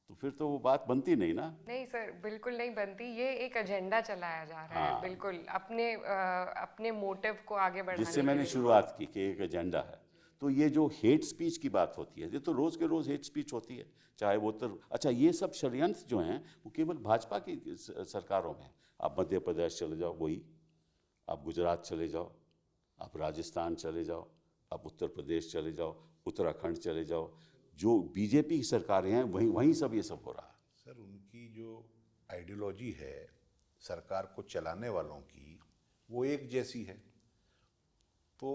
तो फिर तो वो बात बनती नहीं ना। नहीं सर, बिल्कुल नहीं बनती। ये एक एजेंडा चलाया जा रहा है, बिल्कुल अपने मोटिव को आगे बढ़ाने जिससे मैंने शुरुआत की कि एक एजेंडा है। तो ये जो हेट स्पीच की बात होती है, ये तो रोज़ के रोज़ हेट स्पीच होती है, चाहे वो अच्छा ये सब षड्यंत्र जो हैं वो केवल भाजपा की सरकारों में। आप मध्य प्रदेश चले जाओ वही, आप गुजरात चले जाओ, आप राजस्थान चले जाओ, आप उत्तर प्रदेश चले जाओ, उत्तराखंड चले जाओ, जो बीजेपी की सरकारें हैं वहीं वहीं सब ये सब हो रहा है। सर उनकी जो आइडियोलॉजी है सरकार को चलाने वालों की वो एक जैसी है, तो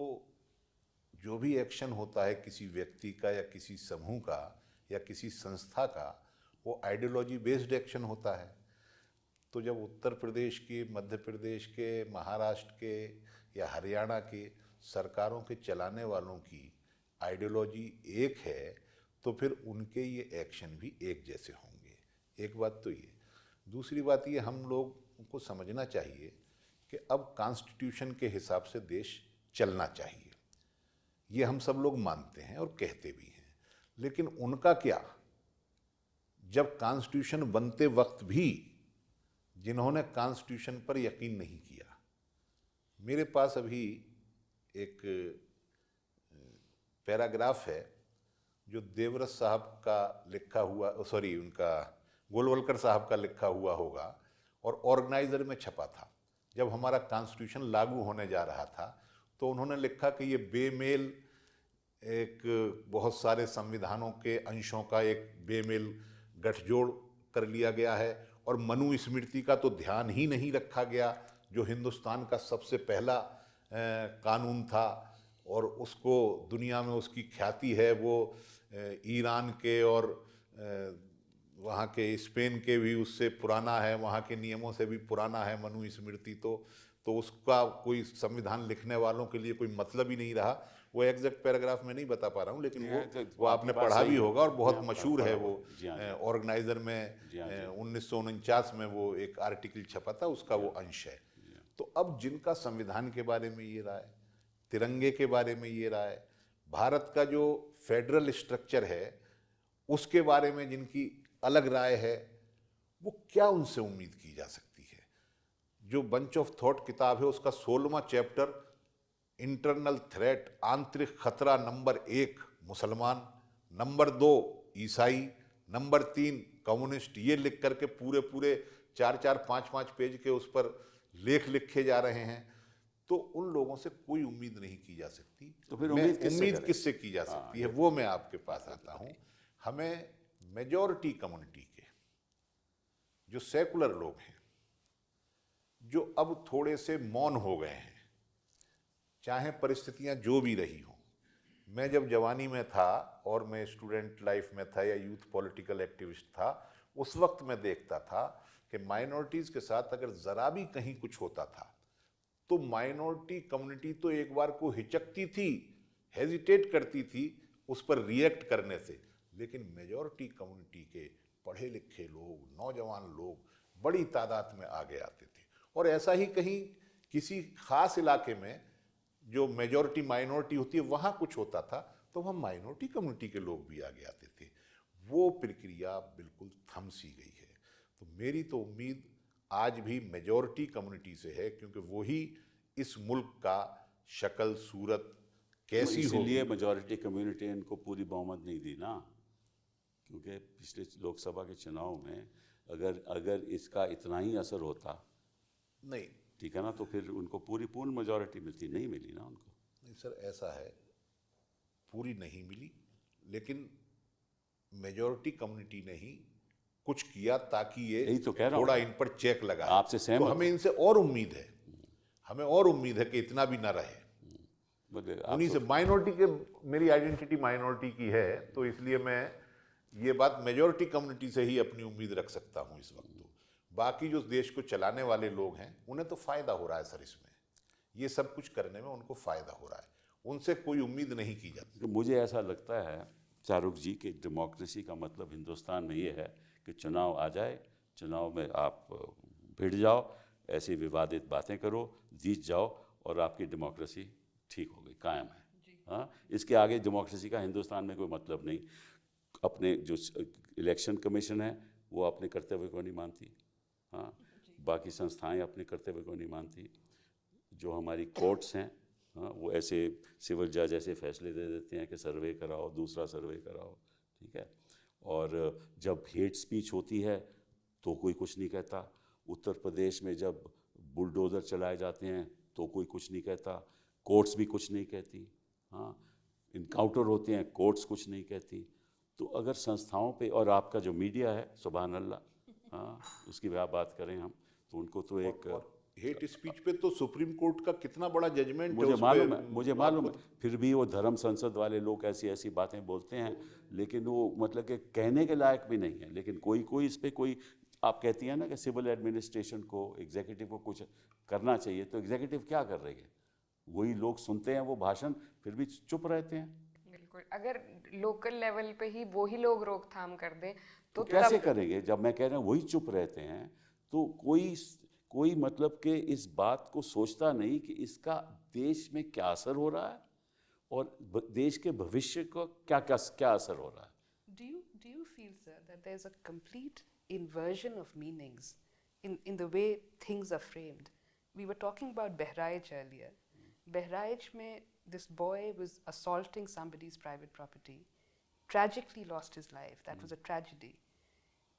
जो भी एक्शन होता है किसी व्यक्ति का या किसी समूह का या किसी संस्था का, वो आइडियोलॉजी बेस्ड एक्शन होता है। तो जब उत्तर प्रदेश के, मध्य प्रदेश के, महाराष्ट्र के या हरियाणा के सरकारों के चलाने वालों की आइडियोलॉजी एक है, तो फिर उनके ये एक्शन भी एक जैसे होंगे। एक बात तो ये। दूसरी बात ये, हम लोग को समझना चाहिए कि अब कॉन्स्टिट्यूशन के हिसाब से देश चलना चाहिए, ये हम सब लोग मानते हैं और कहते भी हैं। लेकिन उनका क्या, जब कॉन्स्टिट्यूशन बनते वक्त भी जिन्होंने कॉन्स्टिट्यूशन पर यकीन नहीं किया, मेरे पास अभी एक पैराग्राफ है जो देवव्रत साहब का लिखा हुआ, सॉरी उनका गोलवलकर साहब का लिखा हुआ होगा, और ऑर्गेनाइजर में छपा था। जब हमारा कॉन्स्टिट्यूशन लागू होने जा रहा था तो उन्होंने लिखा कि ये बेमेल एक बहुत सारे संविधानों के अंशों का एक बेमेल गठजोड़ कर लिया गया है, और मनुस्मृति का तो ध्यान ही नहीं रखा गया, जो हिंदुस्तान का सबसे पहला कानून था और उसको दुनिया में उसकी ख्याति है, वो ईरान के और वहाँ के स्पेन के भी उससे पुराना है, वहाँ के नियमों से भी पुराना है मनुस्मृति। तो उसका कोई संविधान लिखने वालों के लिए कोई मतलब ही नहीं रहा। वो एग्जैक्ट पैराग्राफ में नहीं बता पा रहा हूँ, लेकिन वो आपने पढ़ा भी होगा और बहुत मशहूर है वो। ऑर्गेनाइजर में 1949 में वो एक आर्टिकल छपा था, उसका वो अंश है। तो अब जिनका संविधान के बारे में ये राय, तिरंगे के बारे में ये राय, भारत का जो फेडरल स्ट्रक्चर है उसके बारे में जिनकी अलग राय है, वो क्या उनसे उम्मीद की जा सकती है? जो बंच ऑफ थॉट किताब है उसका 16वां चैप्टर, इंटरनल थ्रेट, आंतरिक खतरा, नंबर 1 मुसलमान, नंबर 2 ईसाई, नंबर 3 कम्युनिस्ट, ये लिख करके पूरे 4-4, 5-5 पेज के उस पर लेख लिखे जा रहे हैं। तो उन लोगों से कोई उम्मीद नहीं की जा सकती। तो फिर उम्मीद किससे की जा सकती है, वो मैं आपके पास आता हूँ। हमें मेजॉरिटी कम्युनिटी के जो सेकुलर लोग हैं, जो अब थोड़े से मौन हो गए हैं, चाहे परिस्थितियां जो भी रही हों। मैं जब जवानी में था और मैं स्टूडेंट लाइफ में था या यूथ पॉलिटिकल एक्टिविस्ट था, उस वक्त मैं देखता था कि माइनॉरिटीज़ के साथ अगर ज़रा भी कहीं कुछ होता था तो माइनॉरिटी कम्युनिटी तो एक बार को हिचकती थी, हेजिटेट करती थी उस पर रिएक्ट करने से, लेकिन मेजॉरिटी कम्युनिटी के पढ़े लिखे लोग, नौजवान लोग बड़ी तादाद में आगे आते थे। और ऐसा ही कहीं किसी खास इलाके में जो मेजॉरिटी माइनॉरिटी होती है वहाँ कुछ होता था तो वहाँ माइनॉरिटी कम्युनिटी के लोग भी आगे आते थे। वो प्रक्रिया बिल्कुल थम सी गई है। तो मेरी तो उम्मीद आज भी मेजॉरिटी कम्युनिटी से है, क्योंकि वही इस मुल्क का शक्ल सूरत कैसी हो। इसलिए मेजॉरिटी कम्युनिटी इनको पूरी बहुमत नहीं दी ना, क्योंकि पिछले लोकसभा के चुनाव में अगर इसका इतना ही असर होता, नहीं ठीक है ना, तो फिर उनको पूर्ण मेजॉरिटी मिलती, नहीं मिली ना उनको। नहीं सर, ऐसा है, पूरी नहीं मिली, लेकिन मेजॉरिटी कम्युनिटी ने ही कुछ किया ताकि ये यही तो कह रहा हूं, थोड़ा इन पर चेक लगा। आपसे सहमत तो हमें इनसे और उम्मीद है, हमें और उम्मीद है कि इतना भी ना रहे। उन्हीं से माइनॉरिटी के, मेरी आइडेंटिटी माइनॉरिटी की है, तो इसलिए मैं ये बात मेजॉरिटी कम्युनिटी से ही अपनी उम्मीद रख सकता हूँ इस वक्त। तो बाकी जो देश को चलाने वाले लोग हैं उन्हें तो फायदा हो रहा है सर, इसमें ये सब कुछ करने में उनको फायदा हो रहा है, उनसे कोई उम्मीद नहीं की जाती। तो मुझे ऐसा लगता है शाहरुख जी कि डेमोक्रेसी का मतलब हिंदुस्तान में ये है कि चुनाव आ जाए, चुनाव में आप भिड़ जाओ, ऐसी विवादित बातें करो, जीत जाओ और आपकी डेमोक्रेसी ठीक हो गई, कायम है। हाँ, इसके आगे डेमोक्रेसी का हिंदुस्तान में कोई मतलब नहीं। अपने जो इलेक्शन कमीशन है वो अपने कर्तव्य को नहीं मानती, हाँ, बाकी संस्थाएं अपने कर्तव्य को नहीं मानती, जो हमारी कोर्ट्स हैं हाँ, वो ऐसे सिविल जज ऐसे फैसले दे देते हैं कि सर्वे कराओ, दूसरा सर्वे कराओ, ठीक है। और जब हेट स्पीच होती है तो कोई कुछ नहीं कहता। उत्तर प्रदेश में जब बुलडोज़र चलाए जाते हैं तो कोई कुछ नहीं कहता, कोर्ट्स भी कुछ नहीं कहती। हाँ, इनकाउंटर होते हैं, कोर्ट्स कुछ नहीं कहती। तो अगर संस्थाओं पे, और आपका जो मीडिया है, सुभान अल्लाह, हाँ, उसकी भी आप बात करें हम, तो उनको तो एक हेट स्पीच पे तो सुप्रीम कोर्ट का कितना बड़ा जजमेंट है। मुझे मालूम है, फिर भी वो धर्म संसद वाले लोग ऐसी ऐसी बातें बोलते हैं, लेकिन वो मतलब कि कहने के लायक भी नहीं है। लेकिन कोई इस पे कोई, आप कहती हैं ना कि सिविल एडमिनिस्ट्रेशन को, एग्जीक्यूटिव को कुछ करना चाहिए, तो एग्जीक्यूटिव क्या कर रही है? वही लोग सुनते हैं वो भाषण, फिर भी चुप रहते हैं। बिल्कुल, अगर लोकल लेवल पे ही वो ही लोग रोकथाम कर दें तो कैसे करेंगे? जब मैं कह रहा हूँ वही चुप रहते हैं, तो कोई मतलब कि इस बात को सोचता नहीं कि इसका देश में क्या असर हो रहा है और देश के भविष्य को क्या असर हो रहा है। Do you feel, sir, that there's a complete inversion of meanings in the way things are framed? We were talking about Bahraich earlier. Bahraich mein this boy was assaulting somebody's private property, tragically lost his life. That was a tragedy.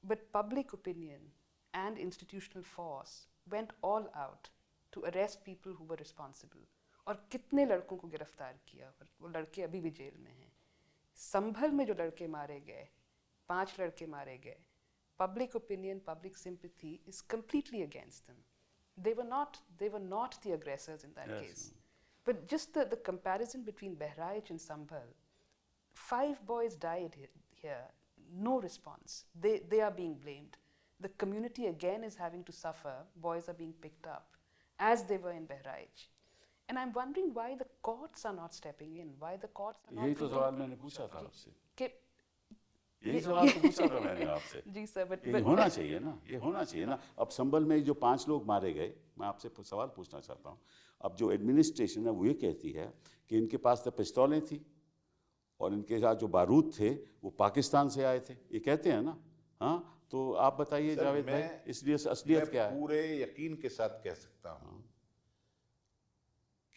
But public opinion and institutional force went all out to arrest people who were responsible. और कितने लड़कों को गिरफ्तार किया, और वो लड़के अभी भी जेल में हैं। संभल में जो लड़के मारे गए, 5 लड़के मारे गए, public opinion, public sympathy is completely against them. They were not the aggressors in that case. But just the comparison between Bahraich and Sambhal, 5 boys died here, no response. They are being blamed. The community again is having to suffer. Boys are being picked up, as they were in Bahraich. And I'm wondering why the courts are not stepping in. Why the courts are not. यही तो सवाल मैंने पूछा था आपसे। कि यही सवाल तो पूछा था मैंने आपसे। जी सर, but ये होना चाहिए ना, ये होना चाहिए ना। अब संभल में जो 5 लोग मारे गए, मैं आपसे सवाल पूछना चाहता हूँ। अब जो एडमिनिस्ट्रेशन है वो ये कहती है कि इनके पास तो पिस्तौलें थी और इनके साथ जो बारूद थे वो पाकिस्तान से आए थे, ये कहते हैं ना। हाँ, तो आप बताइए जावेद भाई, इसलिए असलियत क्या है? पूरे यकीन के साथ कह सकता हूँ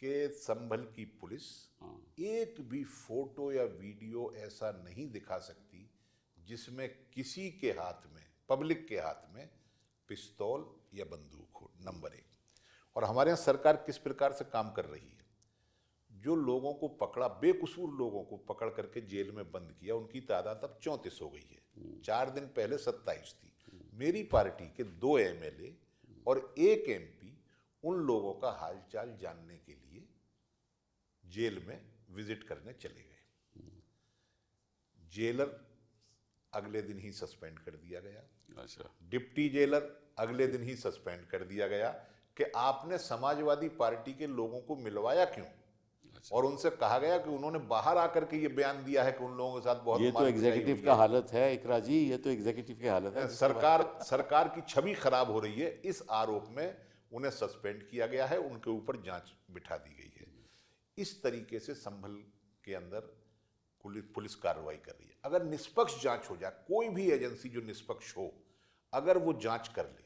कि संभल की पुलिस एक भी फोटो या वीडियो ऐसा नहीं दिखा सकती जिसमें किसी के हाथ में, पब्लिक के हाथ में पिस्तौल या बंदूक हो, नंबर 1। और हमारे यहाँ सरकार किस प्रकार से काम कर रही है, जो लोगों को पकड़ा, बेकसूर लोगों को पकड़ करके जेल में बंद किया, उनकी तादाद अब 34 हो गई है। 4 दिन पहले 27 थी। मेरी पार्टी के 2 MLA और 1 MP उन लोगों का हालचाल जानने के लिए जेल में विजिट करने चले गए। जेलर अगले दिन ही सस्पेंड कर दिया गया। अच्छा। डिप्टी जेलर अगले दिन ही सस्पेंड कर दिया गया कि आपने समाजवादी पार्टी के लोगों को मिलवाया क्यों? अच्छा। और उनसे कहा गया कि उन्होंने बाहर आकर के ये बयान दिया है कि उन लोगों के साथ बहुत ये तो एग्जीक्यूटिव का हालत है इकरा जी, ये तो एग्जीक्यूटिव की हालत है। सरकार की छवि खराब हो रही है, इस आरोप में उन्हें सस्पेंड किया गया है, उनके ऊपर जांच बिठा दी गई है। इस तरीके से संभल के अंदर पुलिस कार्रवाई कर रही है। अगर निष्पक्ष जांच हो जाए, कोई भी एजेंसी जो निष्पक्ष हो, अगर वो जांच कर ले,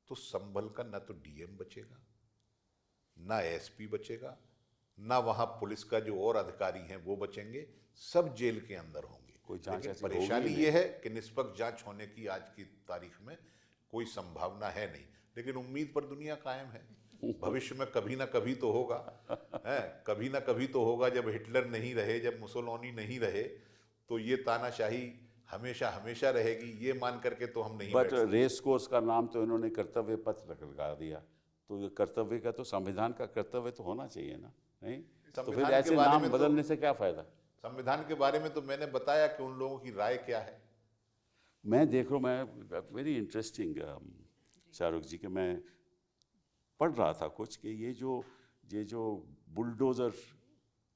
तो संभल का ना तो DM बचेगा, ना SP बचेगा, ना वहां पुलिस का जो और अधिकारी हैं वो बचेंगे, सब जेल के अंदर होंगे। कोई जांच ऐसी परेशानी होगी ये है कि निष्पक्ष जांच होने की आज की तारीख में कोई संभावना है नहीं, लेकिन उम्मीद पर दुनिया कायम है। भविष्य में कभी ना कभी तो होगा, है, कभी ना कभी तो होगा। जब हिटलर नहीं रहे, जब मुसोलिनी नहीं रहे, तो ये तानाशाही हमेशा हमेशा रहेगी, ये मान करके तो हम नहीं। बट रेस कोर्स का नाम तो इन्होंने कर्तव्य पथ लगा दिया, तो ये कर्तव्य का तो संविधान का कर्तव्य तो होना चाहिए ना, नहीं? तो फिर ऐसे नाम बदलने से क्या फायदा? संविधान के बारे में तो मैंने बताया कि उन लोगों की राय क्या है। मैं देख रहा हूँ, मैं वेरी इंटरेस्टिंग शाहरुख जी के, मैं पढ़ रहा था कुछ कि ये जो बुलडोज़र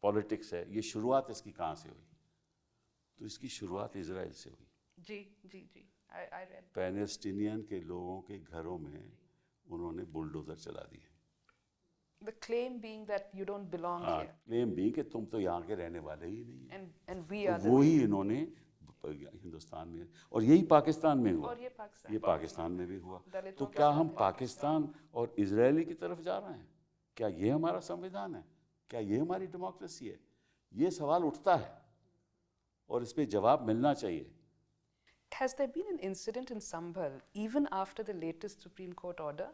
पॉलिटिक्स है, ये शुरुआत इसकी कहाँ से हुई? तो इसकी शुरुआत इजराइल से हुई। जी जी जी, I read. पैलेस्टीनियन के लोगों के घरों में उन्होंने बुलडोज़र चला दिए। The claim being that you don't belong here. Claim भी कि तुम तो यहाँ के रहने वाले ही नहीं हैं। And we are the. वो ही इन्होंने हिंदुस्तान में, और यही पाकिस्तान में हुआ, और ये पाकिस्तान में भी हुआ। दलितों तो के क्या साथ हम पाकिस्तान और इजरायली की तरफ जा रहे हैं? क्या ये हमारा संविधान है? क्या ये हमारी डेमोक्रेसी है? ये सवाल उठता है और इस पे जवाब मिलना चाहिए। Has there been an incident in Sambhal even after the latest Supreme Court order?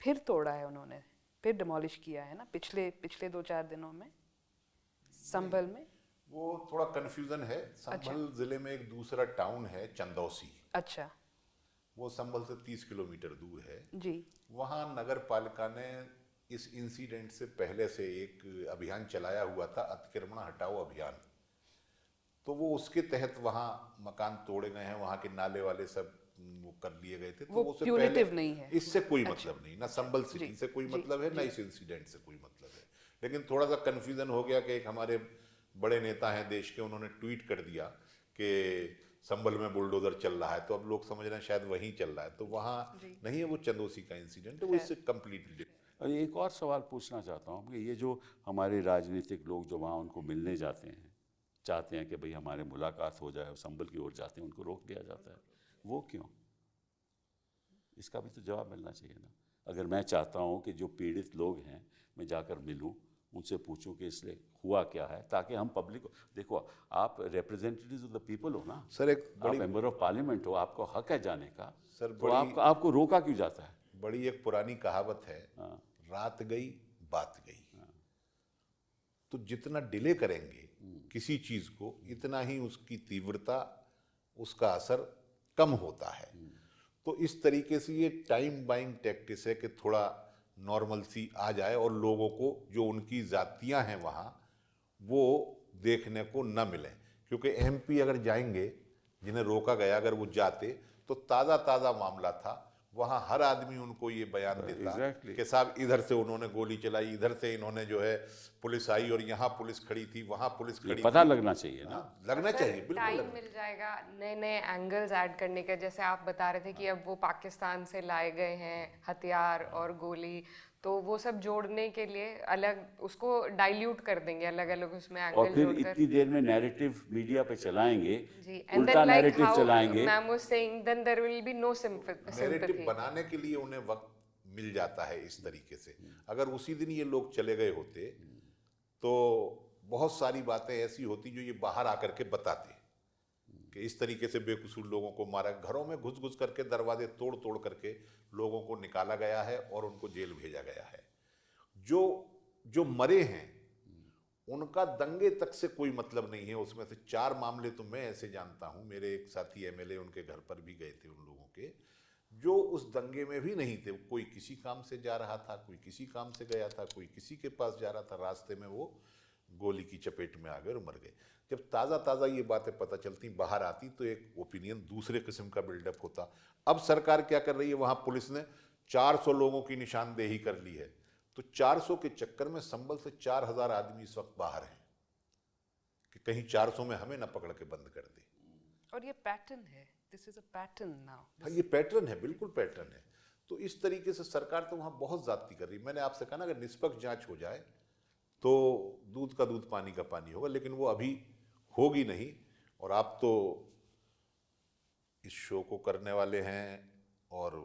फिर तोड़ा है उन्होंने, फिर डिमोलिश किया है ना पिछले 2-4 दिनों में संभल में? वो थोड़ा कंफ्यूजन है। संभल जिले में एक दूसरा टाउन है चंदौसी, अच्छा वो संभल से 30 किलोमीटर दूर है जी। वहाँ नगर पालिका ने इस इंसिडेंट से पहले से एक अभियान चलाया हुआ था, अतिक्रमण हटाओ अभियान। तो वो उसके तहत वहाँ मकान तोड़े गए हैं, वहाँ के नाले वाले सब वो कर लिए गए थे। तो वो उससे punitive पहले नहीं है। इससे कोई मतलब नहीं, ना संभल सिटी से कोई मतलब है, ना इस इंसिडेंट से कोई मतलब है। लेकिन थोड़ा सा कंफ्यूजन हो गया कि एक हमारे बड़े नेता हैं देश के, उन्होंने ट्वीट कर दिया कि संभल में बुलडोजर चल रहा है, तो अब लोग समझ रहे हैं शायद वहीं चल रहा है। तो वहाँ नहीं है, वो चंदौसी का इंसिडेंट है, वो इससे कम्प्लीटली डिफरेंट। और एक और सवाल पूछना चाहता हूँ कि ये जो हमारे राजनीतिक लोग जो वहाँ उनको मिलने जाते हैं, चाहते हैं कि भाई हमारे मुलाकात हो जाए और संभल की ओर जाते हैं, उनको रोक दिया जाता है, वो क्यों? इसका भी तो जवाब मिलना चाहिए ना। अगर मैं चाहता हूँ कि जो पीड़ित लोग हैं मैं जाकर मिलूँ, उनसे पूछूं कि इसलिए हुआ क्या है, ताकि हम पब्लिक, देखो आप रिप्रेजेंटेटिव्स ऑफ द पीपल हो ना सर एक आप मेंबर ऑफ पार्लियामेंट हो, आपको हक है जाने का। सर तो आपको रोका क्यों जाता है? बड़ी एक पुरानी कहावत है, रात गई बात गई। तो जितना डिले करेंगे किसी चीज को, इतना ही उसकी तीव्रता, उसका असर कम होता है। तो इस तरीके से ये टाइम बाइंग टैक्टिस है कि थोड़ा नॉर्मल सी आ जाए और लोगों को जो उनकी जातियां हैं वहाँ वो देखने को न मिले। क्योंकि एमपी अगर जाएंगे, जिन्हें रोका गया, अगर वो जाते तो ताज़ा ताज़ा मामला था, वहाँ हर आदमी उनको ये बयान देता Exactly. कि साहब इधर से उन्होंने गोली चलाई, इधर से इन्होंने जो है पुलिस आई और यहाँ पुलिस खड़ी थी, वहाँ पुलिस ये खड़ी पता थी। लगना चाहिए ना। लगना चाहिए, बिल्कुल टाइम लगना। मिल जाएगा नए नए एंगल्स ऐड करने का। जैसे आप बता रहे थे कि अब वो पाकिस्तान से लाए गए हैं हथियार और गोली, तो वो सब जोड़ने के लिए अलग उसको डाइल्यूट कर देंगे, अलग अलग उसमें और एंगल फिर जोड़कर। इतनी देर में नैरेटिव मीडिया पे चलाएंगे, जी, and उल्टा then like नैरेटिव how चलाएंगे। ma'am was saying, then there will be no narrative sympathy. बनाने के लिए उन्हें वक्त मिल जाता है इस तरीके से। अगर उसी दिन ये लोग चले गए होते तो बहुत सारी बातें ऐसी होती जो ये बाहर आकर के बताते कि इस तरीके से बेकसूर लोगों को मारा, घरों में घुस घुस करके, दरवाजे तोड़ तोड़ करके लोगों को निकाला गया है और उनको जेल भेजा गया है। जो मरे हैं उनका दंगे तक से कोई मतलब नहीं है। उसमें से 4 मामले तो मैं ऐसे जानता हूं, मेरे एक साथी एमएलए उनके घर पर भी गए थे, उन लोगों के जो उस दंगे में भी नहीं थे। कोई किसी काम से जा रहा था, कोई किसी काम से गया था, कोई किसी के पास जा रहा था, रास्ते में वो गोली की चपेट में आ गए और मर गए। जब ताज़ा ताज़ा ये बातें पता चलती, बाहर आती, तो एक ओपिनियन दूसरे किस्म का बिल्डअप होता। अब सरकार क्या कर रही है, वहाँ पुलिस ने 400 लोगों की निशानदेही कर ली है। तो 400 के चक्कर में संभल से 4000 आदमी इस वक्त बाहर हैं कि कहीं 400 में हमें ना पकड़ के बंद कर दे। और ये पैटर्न है, this is a pattern now. हाँ, ये पैटर्न है, बिल्कुल पैटर्न है। तो इस तरीके से सरकार तो वहाँ बहुत ज्यादती कर रही है। मैंने आपसे कहा ना, अगर निष्पक्ष जांच हो जाए तो दूध का दूध पानी का पानी होगा, लेकिन वो अभी होगी नहीं। और आप तो इस शो को करने वाले हैं और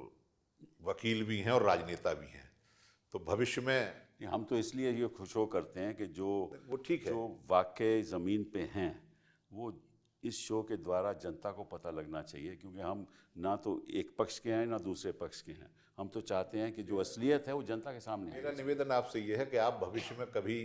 वकील भी हैं और राजनेता भी हैं, तो भविष्य में हम तो इसलिए ये खुशो करते हैं कि वो ठीक है। जो वाकई ज़मीन पे हैं वो इस शो के द्वारा जनता को पता लगना चाहिए, क्योंकि हम ना तो एक पक्ष के हैं ना दूसरे पक्ष के हैं। हम तो चाहते हैं कि जो असलियत है वो जनता के सामने मेरा निवेदन आपसे ये है कि आप भविष्य में कभी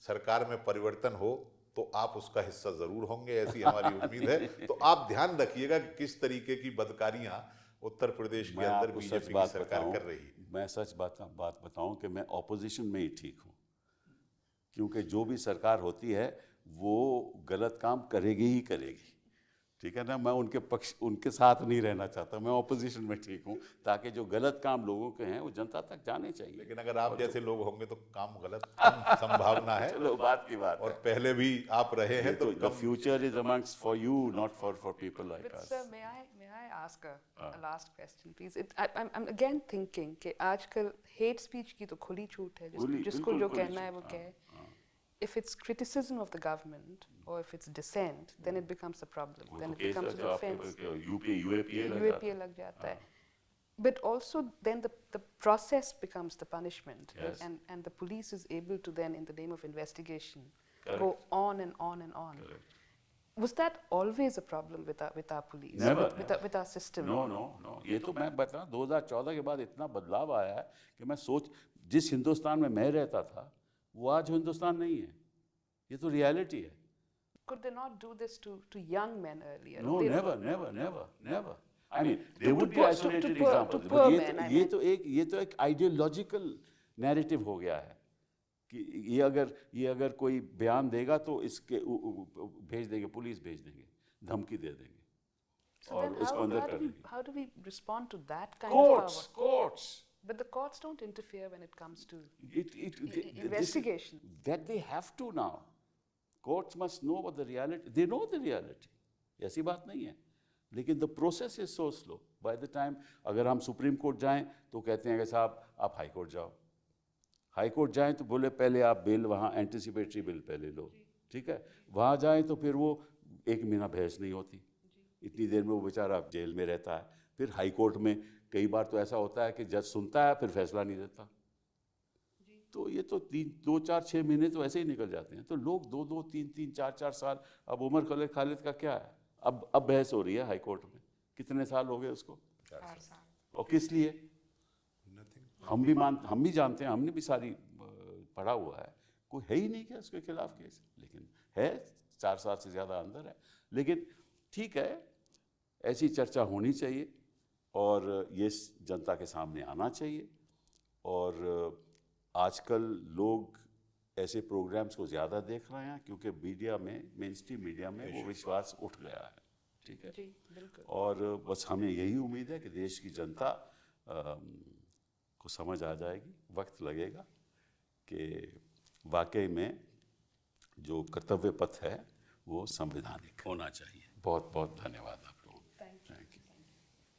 सरकार में परिवर्तन हो तो आप उसका हिस्सा जरूर होंगे, ऐसी हमारी उम्मीद है। तो आप ध्यान रखिएगा कि किस तरीके की बदकारियां उत्तर प्रदेश के अंदर बीजेपी की सरकार कर रही है। मैं सच बात बताऊं कि मैं ऑपोजिशन में ही ठीक हूं, क्योंकि जो भी सरकार होती है वो गलत काम करेगी ही करेगी, ठीक है ना। मैं उनके साथ नहीं रहना चाहता, मैं ऑपोजिशन में ठीक हूँ, ताकि जो गलत काम लोगों के हैं वो जनता तक जाने चाहिए। लेकिन अगर आप जैसे लोग होंगे तो काम गलत कम संभावना है। चलो बात की बात और है। पहले भी आप रहे हैं तो the future is amongst for you, not for people like But us. sir, may I ask a last question, please? I'm again thinking कि आजकल hate speech की तो खुली छूट है, जिसको जो कहना है वो कहे. If it's criticism of the government or if it's dissent, then it becomes a problem. Then it becomes an offense. UAPA UAPA लग जाता है. But also then the process becomes the punishment, Yes. and the police is able to then, in the name of investigation, Correct. go on and on and on. Correct. Was that always a problem with our police, Never, with our system? No ये तो मैं बता 2014 के बाद इतना बदलाव आया है कि मैं सोच जिस हिंदुस्तान में मैं रहता था वो आज हिंदुस्तान नहीं है, ये तो रियलिटी है. Could they not do this to young men earlier? No, They- never. I mean, there would be poor- isolated to poor- examples, to but poor ये men, I ये meant. तो एक आइडियोलॉजिकल नैरेटिव हो गया है कि ये अगर कोई बयान देगा तो इसके भेज देंगे, पुलिस भेज देंगे, धमकी दे देंगे So और then उसको अंदर कर देंगे. how do we respond to that kind of power? Courts. But the courts don't interfere when it comes to This- investigation. that they have to now. Courts must know what the reality. They know the reality. ऐसी बात नहीं है. लेकिन the process is so slow. By the time अगर हम सुप्रीम कोर्ट जाएं तो कहते हैं कि साहब आप हाई कोर्ट जाओ. हाई कोर्ट जाएं तो बोले पहले आप बिल वहाँ एंटिसिपेटरी बिल पहले लो, ठीक है. वहाँ जाएं तो फिर वो 1 महीना बहस नहीं होती. इतनी देर में वो बेचारा जेल में रहता है. फिर हाई कोर्ट में कई बार तो ऐसा होता है कि जज सुनता है फिर फैसला नहीं देता. तो ये तो 2, 4, 6 महीने तो ऐसे ही निकल जाते हैं. तो लोग 2, 3, 4 साल. अब उमर खालिद का क्या है, अब बहस हो रही है हाई कोर्ट में. कितने साल हो गए उसको 4 साल. और किस लिए? हम भी जानते हैं, हमने भी सारी पढ़ा हुआ है, कोई है ही नहीं क्या उसके खिलाफ केस. लेकिन है 4 साल से ज़्यादा अंदर है. लेकिन ठीक है, ऐसी चर्चा होनी चाहिए और ये जनता के सामने आना चाहिए. और आजकल लोग ऐसे प्रोग्राम्स को ज़्यादा देख रहे हैं क्योंकि मीडिया में, मेन स्ट्रीम मीडिया में वो विश्वास उठ गया है. ठीक है. जी, बिल्कुल. और बस हमें यही उम्मीद है कि देश की जनता को समझ आ जाएगी. वक्त लगेगा कि वाकई में जो कर्तव्य पथ है वो संवैधानिक होना चाहिए. बहुत बहुत धन्यवाद.